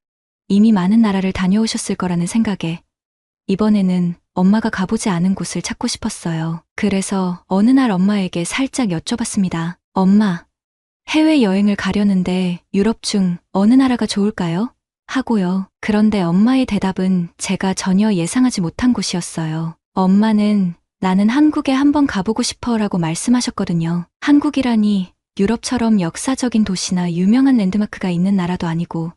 이미 많은 나라를 다녀오셨을 거라는 생각에 이번에는 엄마가 가보지 않은 곳을 찾고 싶었어요. 그래서 어느 날 엄마에게 살짝 여쭤봤습니다. 엄마, 해외여행을 가려는데 유럽 중 어느 나라가 좋을까요? 하고요. 그런데 엄마의 대답은 제가 전혀 예상하지 못한 곳이었어요. 엄마는 나는 한국에 한번 가보고 싶어 라고 말씀하셨거든요. 한국이라니 유럽처럼 역사적인 도시나 유명한 랜드마크가 있는 나라도 아니고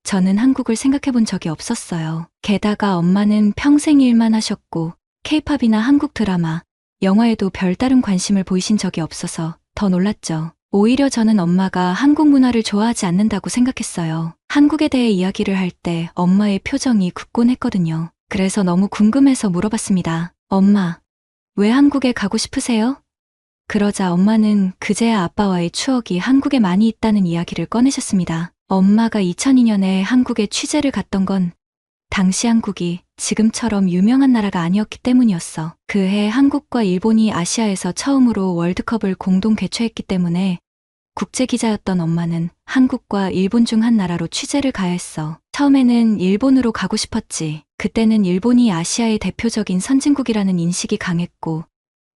저는 한국을 생각해 본 적이 없었어요. 게다가 엄마는 평생 일만 하셨고 케이팝이나 한국 드라마, 영화에도 별다른 관심을 보이신 적이 없어서 더 놀랐죠. 오히려 저는 엄마가 한국 문화를 좋아하지 않는다고 생각했어요. 한국에 대해 이야기를 할 때 엄마의 표정이 굳곤 했거든요. 그래서 너무 궁금해서 물어봤습니다. 엄마, 왜 한국에 가고 싶으세요? 그러자 엄마는 그제야 아빠와의 추억이 한국에 많이 있다는 이야기를 꺼내셨습니다. 엄마가 2002년에 한국에 취재를 갔던 건 당시 한국이 지금처럼 유명한 나라가 아니었기 때문이었어. 그해 한국과 일본이 아시아에서 처음으로 월드컵을 공동 개최했기 때문에 국제기자였던 엄마는 한국과 일본 중 한 나라로 취재를 가야 했어. 처음에는 일본으로 가고 싶었지. 그때는 일본이 아시아의 대표적인 선진국이라는 인식이 강했고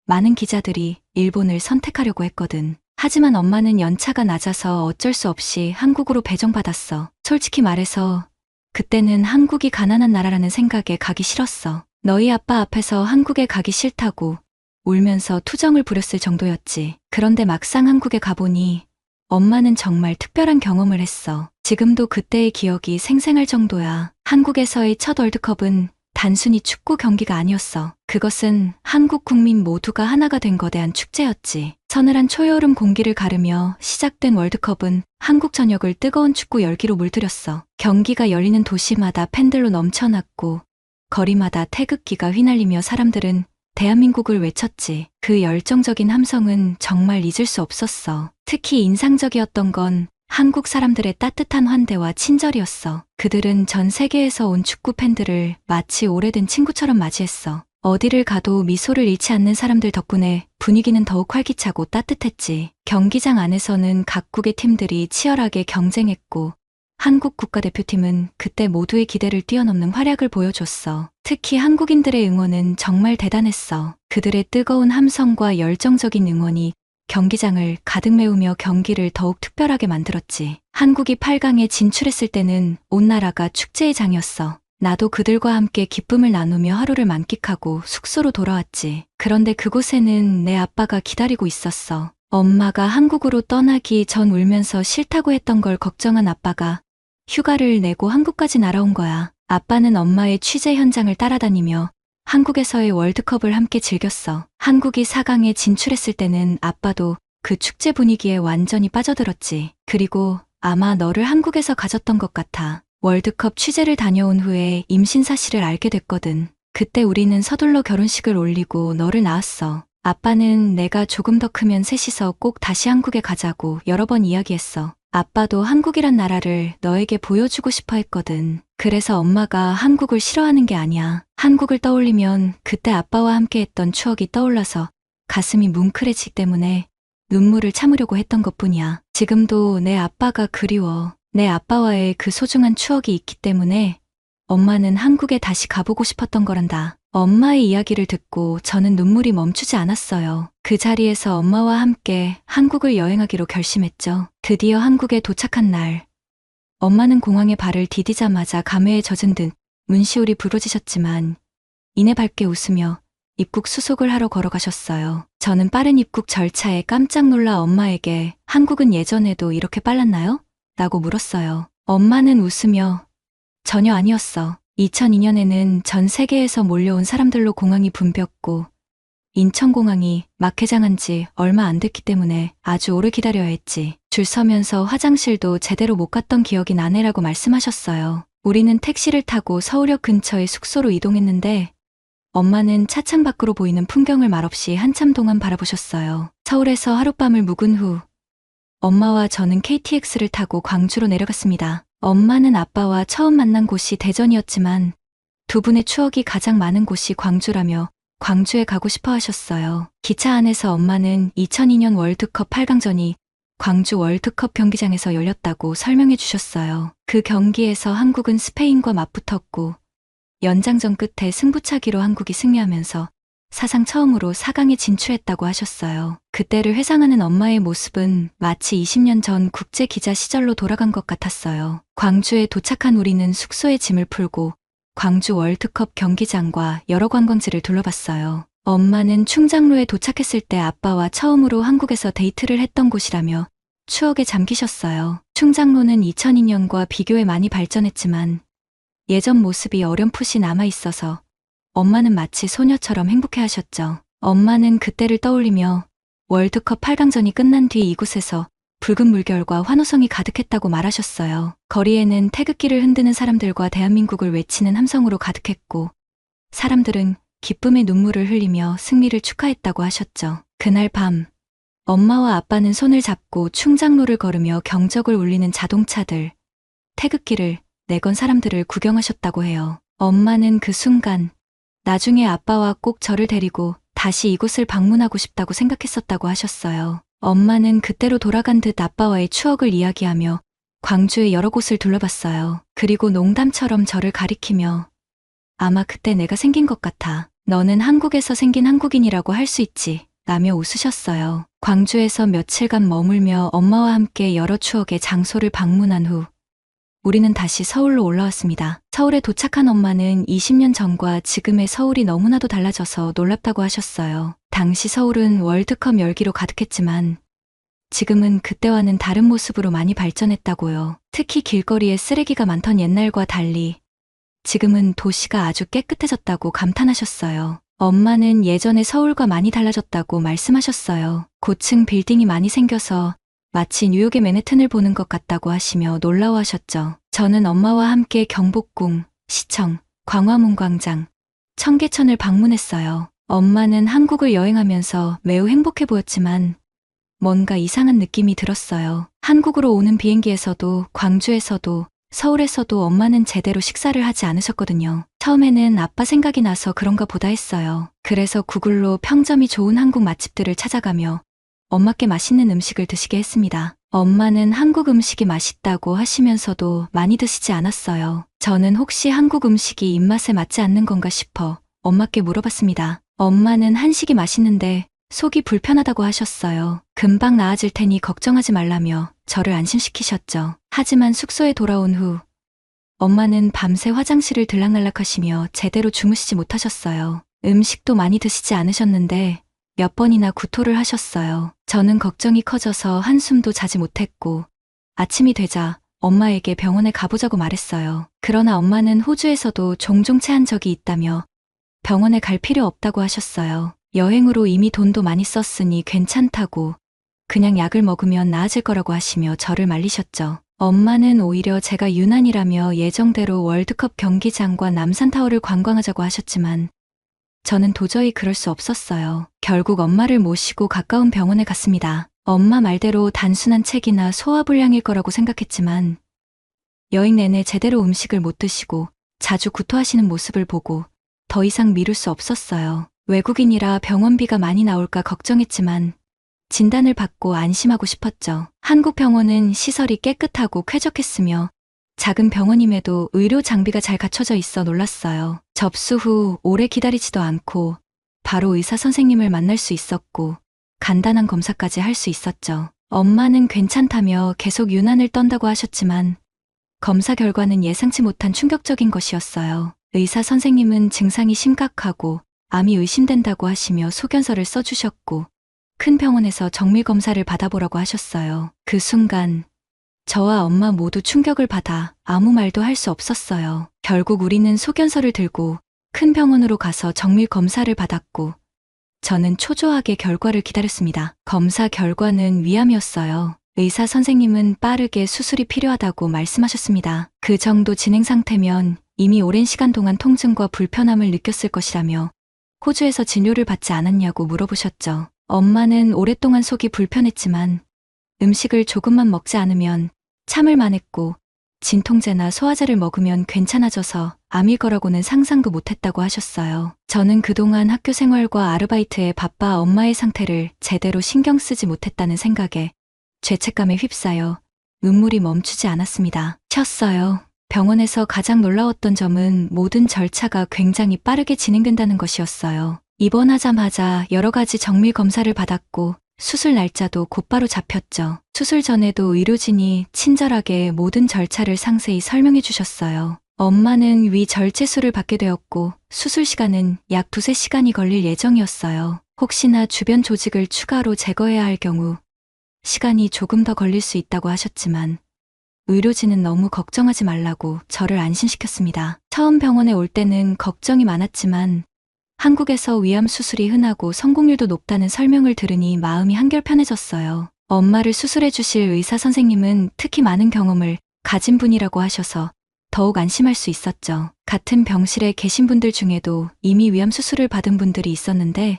많은 기자들이 일본을 선택하려고 했거든. 하지만 엄마는 연차가 낮아서 어쩔 수 없이 한국으로 배정받았어. 솔직히 말해서 그때는 한국이 가난한 나라라는 생각에 가기 싫었어. 너희 아빠 앞에서 한국에 가기 싫다고 울면서 투정을 부렸을 정도였지. 그런데 막상 한국에 가보니 엄마는 정말 특별한 경험을 했어. 지금도 그때의 기억이 생생할 정도야. 한국에서의 첫 월드컵은 단순히 축구 경기가 아니었어. 그것은 한국 국민 모두가 하나가 된 거대한 축제였지. 서늘한 초여름 공기를 가르며 시작된 월드컵은 한국 전역을 뜨거운 축구 열기로 물들였어. 경기가 열리는 도시마다 팬들로 넘쳐났고 거리마다 태극기가 휘날리며 사람들은 대한민국을 외쳤지. 그 열정적인 함성은 정말 잊을 수 없었어. 특히 인상적이었던 건 한국 사람들의 따뜻한 환대와 친절이었어. 그들은 전 세계에서 온 축구 팬들을 마치 오래된 친구처럼 맞이했어. 어디를 가도 미소를 잃지 않는 사람들 덕분에 분위기는 더욱 활기차고 따뜻했지. 경기장 안에서는 각국의 팀들이 치열하게 경쟁했고 한국 국가대표팀은 그때 모두의 기대를 뛰어넘는 활약을 보여줬어. 특히 한국인들의 응원은 정말 대단했어. 그들의 뜨거운 함성과 열정적인 응원이 경기장을 가득 메우며 경기를 더욱 특별하게 만들었지. 한국이 8강에 진출했을 때는 온 나라가 축제의 장이었어. 나도 그들과 함께 기쁨을 나누며 하루를 만끽하고 숙소로 돌아왔지. 그런데 그곳에는 내 아빠가 기다리고 있었어. 엄마가 한국으로 떠나기 전 울면서 싫다고 했던 걸 걱정한 아빠가 휴가를 내고 한국까지 날아온 거야. 아빠는 엄마의 취재 현장을 따라다니며 한국에서의 월드컵을 함께 즐겼어. 한국이 4강에 진출했을 때는 아빠도 그 축제 분위기에 완전히 빠져들었지. 그리고 아마 너를 한국에서 가졌던 것 같아. 월드컵 취재를 다녀온 후에 임신 사실을 알게 됐거든. 그때 우리는 서둘러 결혼식을 올리고 너를 낳았어. 아빠는 내가 조금 더 크면 셋이서 꼭 다시 한국에 가자고 여러 번 이야기했어. 아빠도 한국이란 나라를 너에게 보여주고 싶어 했거든. 그래서 엄마가 한국을 싫어하는 게 아니야. 한국을 떠올리면 그때 아빠와 함께 했던 추억이 떠올라서 가슴이 뭉클해지기 때문에 눈물을 참으려고 했던 것뿐이야. 지금도 내 아빠가 그리워. 내 아빠와의 그 소중한 추억이 있기 때문에 엄마는 한국에 다시 가보고 싶었던 거란다. 엄마의 이야기를 듣고 저는 눈물이 멈추지 않았어요. 그 자리에서 엄마와 함께 한국을 여행하기로 결심했죠. 드디어 한국에 도착한 날, 엄마는 공항에 발을 디디자마자 감회에 젖은 듯 문시울이 부러지셨지만 이내 밝게 웃으며 입국 수속을 하러 걸어가셨어요. 저는 빠른 입국 절차에 깜짝 놀라 엄마에게 한국은 예전에도 이렇게 빨랐나요? 라고 물었어요. 엄마는 웃으며 전혀 아니었어. 2002년에는 전 세계에서 몰려온 사람들로 공항이 붐볐고 인천공항이 막 개장한 지 얼마 안 됐기 때문에 아주 오래 기다려야 했지. 줄 서면서 화장실도 제대로 못 갔던 기억이 나네라고 말씀하셨어요. 우리는 택시를 타고 서울역 근처의 숙소로 이동했는데 엄마는 차창 밖으로 보이는 풍경을 말없이 한참 동안 바라보셨어요. 서울에서 하룻밤을 묵은 후 엄마와 저는 KTX를 타고 광주로 내려갔습니다. 엄마는 아빠와 처음 만난 곳이 대전이었지만 두 분의 추억이 가장 많은 곳이 광주라며 광주에 가고 싶어 하셨어요. 기차 안에서 엄마는 2002년 월드컵 8강전이 광주 월드컵 경기장에서 열렸다고 설명해 주셨어요. 그 경기에서 한국은 스페인과 맞붙었고 연장전 끝에 승부차기로 한국이 승리하면서 사상 처음으로 4강에 진출했다고 하셨어요. 그때를 회상하는 엄마의 모습은 마치 20년 전 국제 기자 시절로 돌아간 것 같았어요. 광주에 도착한 우리는 숙소에 짐을 풀고 광주 월드컵 경기장과 여러 관광지를 둘러봤어요. 엄마는 충장로에 도착했을 때 아빠와 처음으로 한국에서 데이트를 했던 곳이라며 추억에 잠기셨어요. 충장로는 2002년과 비교해 많이 발전했지만 예전 모습이 어렴풋이 남아있어서 엄마는 마치 소녀처럼 행복해하셨죠. 엄마는 그때를 떠올리며 월드컵 8강전이 끝난 뒤 이곳에서 붉은 물결과 환호성이 가득했다고 말하셨어요. 거리에는 태극기를 흔드는 사람들과 대한민국을 외치는 함성으로 가득했고 사람들은 기쁨의 눈물을 흘리며 승리를 축하했다고 하셨죠. 그날 밤 엄마와 아빠는 손을 잡고 충장로를 걸으며 경적을 울리는 자동차들, 태극기를 내건 사람들을 구경하셨다고 해요. 엄마는 그 순간 나중에 아빠와 꼭 저를 데리고 다시 이곳을 방문하고 싶다고 생각했었다고 하셨어요. 엄마는 그때로 돌아간 듯 아빠와의 추억을 이야기하며 광주의 여러 곳을 둘러봤어요. 그리고 농담처럼 저를 가리키며 아마 그때 내가 생긴 것 같아. 너는 한국에서 생긴 한국인이라고 할 수 있지. 라며 웃으셨어요. 광주에서 며칠간 머물며 엄마와 함께 여러 추억의 장소를 방문한 후 우리는 다시 서울로 올라왔습니다. 서울에 도착한 엄마는 20년 전과 지금의 서울이 너무나도 달라져서 놀랍다고 하셨어요. 당시 서울은 월드컵 열기로 가득했지만 지금은 그때와는 다른 모습으로 많이 발전했다고요. 특히 길거리에 쓰레기가 많던 옛날과 달리 지금은 도시가 아주 깨끗해졌다고 감탄하셨어요. 엄마는 예전에 서울과 많이 달라졌다고 말씀하셨어요. 고층 빌딩이 많이 생겨서 마치 뉴욕의 맨해튼을 보는 것 같다고 하시며 놀라워하셨죠. 저는 엄마와 함께 경복궁, 시청, 광화문 광장, 청계천을 방문했어요. 엄마는 한국을 여행하면서 매우 행복해 보였지만 뭔가 이상한 느낌이 들었어요. 한국으로 오는 비행기에서도 광주에서도 서울에서도 엄마는 제대로 식사를 하지 않으셨거든요. 처음에는 아빠 생각이 나서 그런가 보다 했어요. 그래서 구글로 평점이 좋은 한국 맛집들을 찾아가며 엄마께 맛있는 음식을 드시게 했습니다. 엄마는 한국 음식이 맛있다고 하시면서도 많이 드시지 않았어요. 저는 혹시 한국 음식이 입맛에 맞지 않는 건가 싶어 엄마께 물어봤습니다. 엄마는 한식이 맛있는데 속이 불편하다고 하셨어요. 금방 나아질 테니 걱정하지 말라며 저를 안심시키셨죠. 하지만 숙소에 돌아온 후 엄마는 밤새 화장실을 들락날락하시며 제대로 주무시지 못하셨어요. 음식도 많이 드시지 않으셨는데 몇 번이나 구토를 하셨어요. 저는 걱정이 커져서 한숨도 자지 못했고 아침이 되자 엄마에게 병원에 가보자고 말했어요. 그러나 엄마는 호주에서도 종종 체한 적이 있다며 병원에 갈 필요 없다고 하셨어요. 여행으로 이미 돈도 많이 썼으니 괜찮다고 그냥 약을 먹으면 나아질 거라고 하시며 저를 말리셨죠. 엄마는 오히려 제가 유난이라며 예정대로 월드컵 경기장과 남산타워를 관광하자고 하셨지만 저는 도저히 그럴 수 없었어요. 결국 엄마를 모시고 가까운 병원에 갔습니다. 엄마 말대로 단순한 책이나 소화불량일 거라고 생각했지만 여행 내내 제대로 음식을 못 드시고 자주 구토하시는 모습을 보고 더 이상 미룰 수 없었어요. 외국인이라 병원비가 많이 나올까 걱정했지만 진단을 받고 안심하고 싶었죠. 한국 병원은 시설이 깨끗하고 쾌적했으며 작은 병원임에도 의료 장비가 잘 갖춰져 있어 놀랐어요. 접수 후 오래 기다리지도 않고 바로 의사 선생님을 만날 수 있었고 간단한 검사까지 할 수 있었죠. 엄마는 괜찮다며 계속 유난을 떤다고 하셨지만 검사 결과는 예상치 못한 충격적인 것이었어요. 의사 선생님은 증상이 심각하고 암이 의심된다고 하시며 소견서를 써주셨고 큰 병원에서 정밀 검사를 받아보라고 하셨어요. 그 순간 저와 엄마 모두 충격을 받아 아무 말도 할 수 없었어요. 결국 우리는 소견서를 들고 큰 병원으로 가서 정밀 검사를 받았고 저는 초조하게 결과를 기다렸습니다. 검사 결과는 위암이었어요. 의사 선생님은 빠르게 수술이 필요하다고 말씀하셨습니다. 그 정도 진행 상태면 이미 오랜 시간 동안 통증과 불편함을 느꼈을 것이라며 호주에서 진료를 받지 않았냐고 물어보셨죠. 엄마는 오랫동안 속이 불편했지만 음식을 조금만 먹지 않으면 참을 만했고 진통제나 소화제를 먹으면 괜찮아져서 암일 거라고는 상상도 못했다고 하셨어요. 저는 그동안 학교 생활과 아르바이트에 바빠 엄마의 상태를 제대로 신경 쓰지 못했다는 생각에 죄책감에 휩싸여 눈물이 멈추지 않았습니다. 쉬었어요. 병원에서 가장 놀라웠던 점은 모든 절차가 굉장히 빠르게 진행된다는 것이었어요. 입원하자마자 여러 가지 정밀 검사를 받았고 수술 날짜도 곧바로 잡혔죠. 수술 전에도 의료진이 친절하게 모든 절차를 상세히 설명해 주셨어요. 엄마는 위절제술을 받게 되었고 수술 시간은 약 2~3시간이 걸릴 예정이었어요. 혹시나 주변 조직을 추가로 제거해야 할 경우 시간이 조금 더 걸릴 수 있다고 하셨지만 의료진은 너무 걱정하지 말라고 저를 안심시켰습니다. 처음 병원에 올 때는 걱정이 많았지만 한국에서 위암 수술이 흔하고 성공률도 높다는 설명을 들으니 마음이 한결 편해졌어요. 엄마를 수술해 주실 의사 선생님은 특히 많은 경험을 가진 분이라고 하셔서 더욱 안심할 수 있었죠. 같은 병실에 계신 분들 중에도 이미 위암 수술을 받은 분들이 있었는데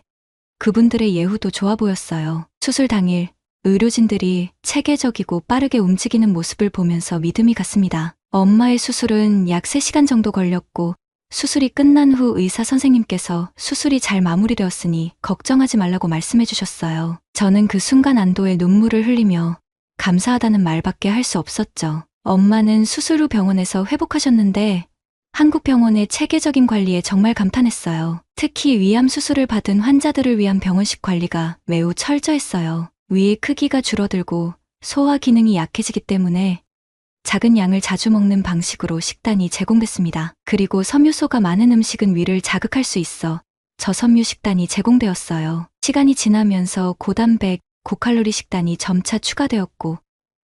그분들의 예후도 좋아 보였어요. 수술 당일 의료진들이 체계적이고 빠르게 움직이는 모습을 보면서 믿음이 갔습니다. 엄마의 수술은 약 3시간 정도 걸렸고 수술이 끝난 후 의사 선생님께서 수술이 잘 마무리되었으니 걱정하지 말라고 말씀해 주셨어요. 저는 그 순간 안도의 눈물을 흘리며 감사하다는 말밖에 할 수 없었죠. 엄마는 수술 후 병원에서 회복하셨는데 한국 병원의 체계적인 관리에 정말 감탄했어요. 특히 위암 수술을 받은 환자들을 위한 병원식 관리가 매우 철저했어요. 위의 크기가 줄어들고 소화 기능이 약해지기 때문에 작은 양을 자주 먹는 방식으로 식단이 제공됐습니다. 그리고 섬유소가 많은 음식은 위를 자극할 수 있어 저섬유 식단이 제공되었어요. 시간이 지나면서 고단백, 고칼로리 식단이 점차 추가되었고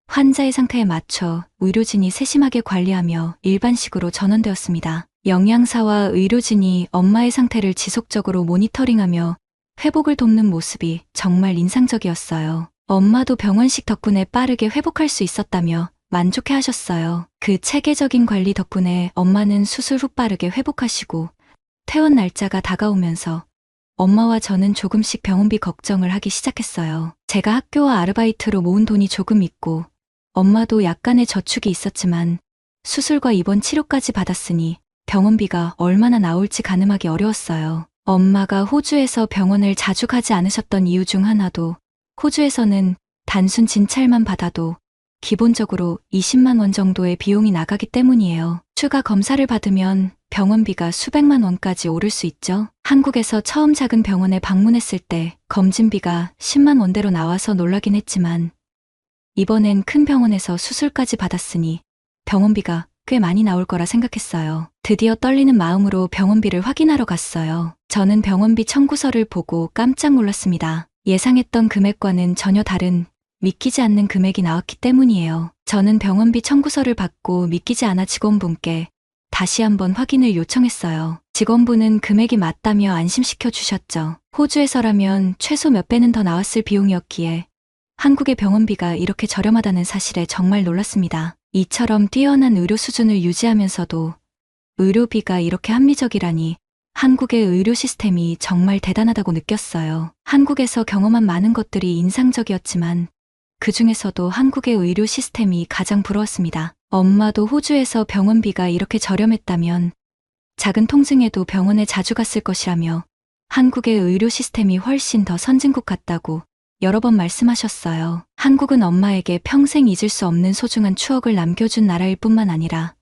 환자의 상태에 맞춰 의료진이 세심하게 관리하며 일반식으로 전환되었습니다. 영양사와 의료진이 엄마의 상태를 지속적으로 모니터링하며 회복을 돕는 모습이 정말 인상적이었어요. 엄마도 병원식 덕분에 빠르게 회복할 수 있었다며 만족해 하셨어요. 그 체계적인 관리 덕분에 엄마는 수술 후 빠르게 회복하시고 퇴원 날짜가 다가오면서 엄마와 저는 조금씩 병원비 걱정을 하기 시작했어요. 제가 학교와 아르바이트로 모은 돈이 조금 있고 엄마도 약간의 저축이 있었지만 수술과 입원 치료까지 받았으니 병원비가 얼마나 나올지 가늠하기 어려웠어요. 엄마가 호주에서 병원을 자주 가지 않으셨던 이유 중 하나도 호주에서는 단순 진찰만 받아도 기본적으로 20만 원 정도의 비용이 나가기 때문이에요. 추가 검사를 받으면 병원비가 수백만 원까지 오를 수 있죠. 한국에서 처음 작은 병원에 방문했을 때 검진비가 10만 원대로 나와서 놀라긴 했지만 이번엔 큰 병원에서 수술까지 받았으니 병원비가 꽤 많이 나올 거라 생각했어요. 드디어 떨리는 마음으로 병원비를 확인하러 갔어요. 저는 병원비 청구서를 보고 깜짝 놀랐습니다. 예상했던 금액과는 전혀 다른 믿기지 않는 금액이 나왔기 때문이에요. 저는 병원비 청구서를 받고 믿기지 않아 직원분께 다시 한번 확인을 요청했어요. 직원분은 금액이 맞다며 안심시켜 주셨죠. 호주에서라면 최소 몇 배는 더 나왔을 비용이었기에 한국의 병원비가 이렇게 저렴하다는 사실에 정말 놀랐습니다. 이처럼 뛰어난 의료 수준을 유지하면서도 의료비가 이렇게 합리적이라니 한국의 의료 시스템이 정말 대단하다고 느꼈어요. 한국에서 경험한 많은 것들이 인상적이었지만 그 중에서도 한국의 의료 시스템이 가장 부러웠습니다. 엄마도 호주에서 병원비가 이렇게 저렴했다면 작은 통증에도 병원에 자주 갔을 것이라며 한국의 의료 시스템이 훨씬 더 선진국 같다고 여러 번 말씀하셨어요. 한국은 엄마에게 평생 잊을 수 없는 소중한 추억을 남겨준 나라일 뿐만 아니라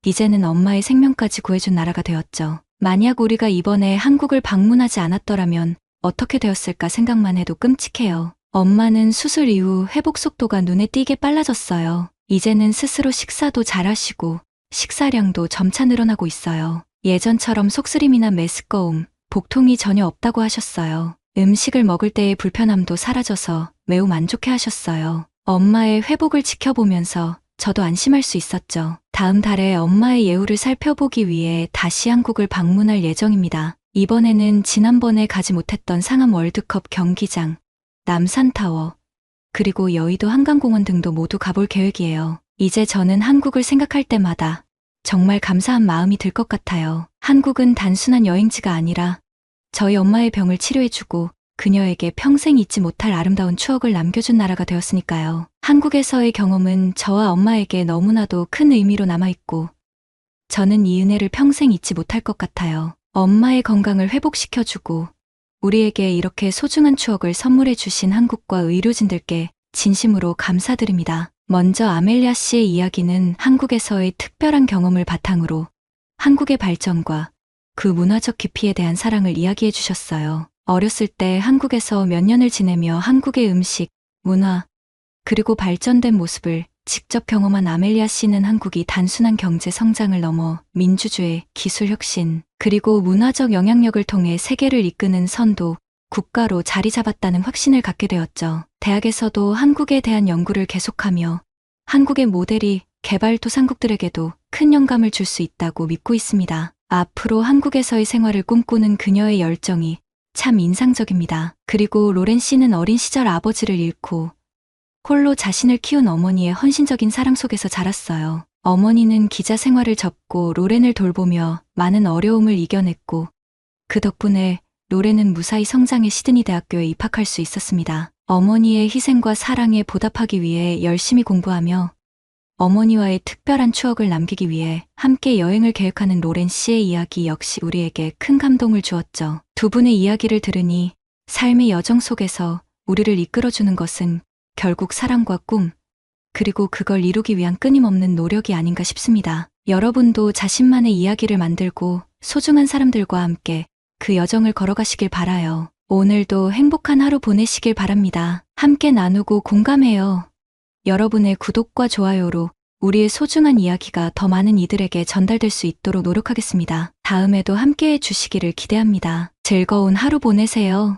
이제는 엄마의 생명까지 구해준 나라가 되었죠. 만약 우리가 이번에 한국을 방문하지 않았더라면 어떻게 되었을까 생각만 해도 끔찍해요. 엄마는 수술 이후 회복 속도가 눈에 띄게 빨라졌어요. 이제는 스스로 식사도 잘하시고 식사량도 점차 늘어나고 있어요. 예전처럼 속쓰림이나 메스꺼움, 복통이 전혀 없다고 하셨어요. 음식을 먹을 때의 불편함도 사라져서 매우 만족해 하셨어요. 엄마의 회복을 지켜보면서 저도 안심할 수 있었죠. 다음 달에 엄마의 예후를 살펴보기 위해 다시 한국을 방문할 예정입니다. 이번에는 지난번에 가지 못했던 상암 월드컵 경기장, 남산타워, 그리고 여의도 한강공원 등도 모두 가볼 계획이에요. 이제 저는 한국을 생각할 때마다 정말 감사한 마음이 들 것 같아요. 한국은 단순한 여행지가 아니라 저희 엄마의 병을 치료해주고 그녀에게 평생 잊지 못할 아름다운 추억을 남겨준 나라가 되었으니까요. 한국에서의 경험은 저와 엄마에게 너무나도 큰 의미로 남아있고 저는 이 은혜를 평생 잊지 못할 것 같아요. 엄마의 건강을 회복시켜주고 우리에게 이렇게 소중한 추억을 선물해 주신 한국과 의료진들께 진심으로 감사드립니다. 먼저 아멜리아 씨의 이야기는 한국에서의 특별한 경험을 바탕으로 한국의 발전과 그 문화적 깊이에 대한 사랑을 이야기해 주셨어요. 어렸을 때 한국에서 몇 년을 지내며 한국의 음식, 문화, 그리고 발전된 모습을 직접 경험한 아멜리아 씨는 한국이 단순한 경제 성장을 넘어 민주주의, 기술 혁신, 그리고 문화적 영향력을 통해 세계를 이끄는 선도, 국가로 자리 잡았다는 확신을 갖게 되었죠. 대학에서도 한국에 대한 연구를 계속하며 한국의 모델이 개발도상국들에게도 큰 영감을 줄 수 있다고 믿고 있습니다. 앞으로 한국에서의 생활을 꿈꾸는 그녀의 열정이 참 인상적입니다. 그리고 로렌 씨는 어린 시절 아버지를 잃고 홀로 자신을 키운 어머니의 헌신적인 사랑 속에서 자랐어요. 어머니는 기자 생활을 접고 로렌을 돌보며 많은 어려움을 이겨냈고 그 덕분에 로렌은 무사히 성장해 시드니 대학교에 입학할 수 있었습니다. 어머니의 희생과 사랑에 보답하기 위해 열심히 공부하며 어머니와의 특별한 추억을 남기기 위해 함께 여행을 계획하는 로렌 씨의 이야기 역시 우리에게 큰 감동을 주었죠. 두 분의 이야기를 들으니 삶의 여정 속에서 우리를 이끌어주는 것은 결국 사랑과 꿈, 그리고 그걸 이루기 위한 끊임없는 노력이 아닌가 싶습니다. 여러분도 자신만의 이야기를 만들고 소중한 사람들과 함께 그 여정을 걸어가시길 바라요. 오늘도 행복한 하루 보내시길 바랍니다. 함께 나누고 공감해요. 여러분의 구독과 좋아요로 우리의 소중한 이야기가 더 많은 이들에게 전달될 수 있도록 노력하겠습니다. 다음에도 함께해 주시기를 기대합니다. 즐거운 하루 보내세요.